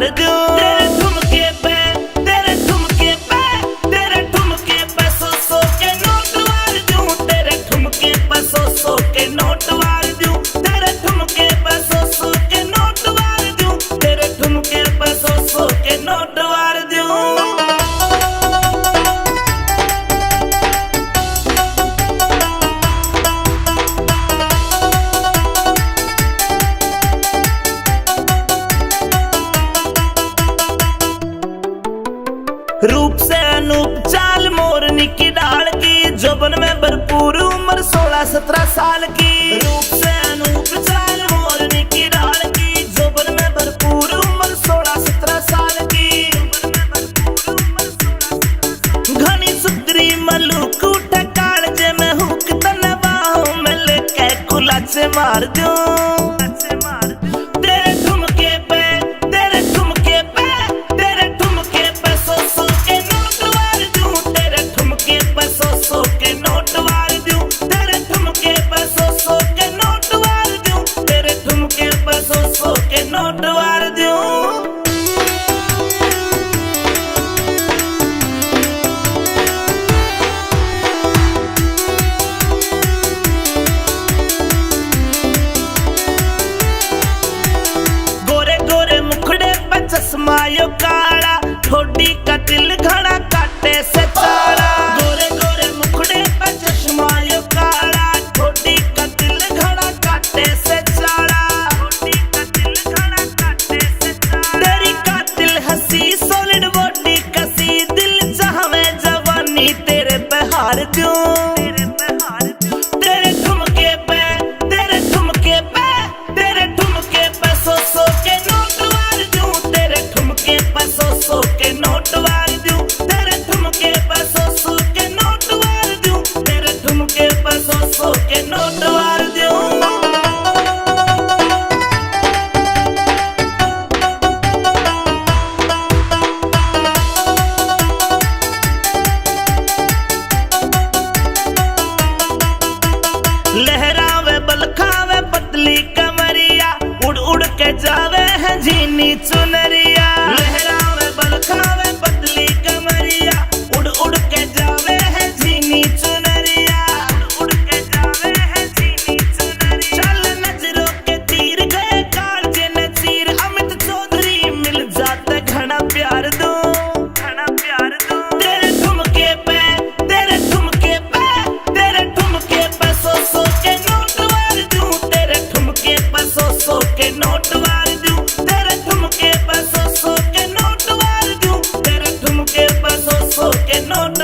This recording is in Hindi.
मार दूं। तेरे ठुमके पे, तेरे ठुमके पे, तेरे ठुमके पे 100 के नोट मार दूं। तेरे ठुमके पे 100 के नोट मार दूं। तेरे ठुमके पे 100 के नोट मार दूं। तेरे ठुमके पे 100 के नोट मार दूं। रूप से अनूप चाल मोरनी की डाल की, जोबन में भरपूर उम्र 16-17 साल की। रूप से अनूप चाल मोरनी की डाल की, जोबन में भरपूर उम्र 16-17 साल की। घनी सुंदरी मलूक उठे कालजे में हुक तने बाहों में लेके कुलाच मार दूं। तेरे ठुमके पे, तेरे ठुमके पे, तेरे ठुमके पे 100 के नोट मार दूं। तेरे ठुमके पे 100 के नोट मार दूं। तेरे ठुमके पे 100 के नोट मार दूं। तेरे ठुमके पे 100 के नोट मार दूं। चश्मायो काला, ठोडी का दिल घड़ा काटे से चारा। गोरे गोरे मुखड़े पे चश्मायो काला, ठोडी का दिल घड़ा काटे से चारा। ठोडी का दिल घड़ा काटे से चारा। तेरी कातिल हंसी सॉलिड बॉडी कसी, दिल चाहवे जवानी तेरे पे हार दूं। तेरे ठुमके पे, तेरे ठुमके पे, तेरे ठुमके पे 100 के नोट मार दूं। तेरे ठुमके पे 100 के नोट मार दूं। तेरे ठुमके पे 100 के नोट मार दूं। तेरे ठुमके पे 100 के नोट मार दूं। लहरावे बलखावे पतली कमरिया, उड़ उड़ के जावे है झीनी चुनरिया। लहरावे बलखावे पतली कमरिया, उड़ उड़ के जावे है झीनी चुनरिया। उड़ उड़ के जावे है झीनी चुनरिया। चल नजरों के तीर गए कालजे न चीर, अमित चौधरी मिल जाते घना प्यार दूं। घना प्यार दूं। तेरे ठुमके पे, तेरे ठुमके पे, तेरे ठुमके पे 100 के नोट मार दूं। तेरे ठुमके पे 100 के नोट मार दूं। तेरे ठुमके पे 100 के नोट मार दूं। तेरे ठुमके पे 100 के नोट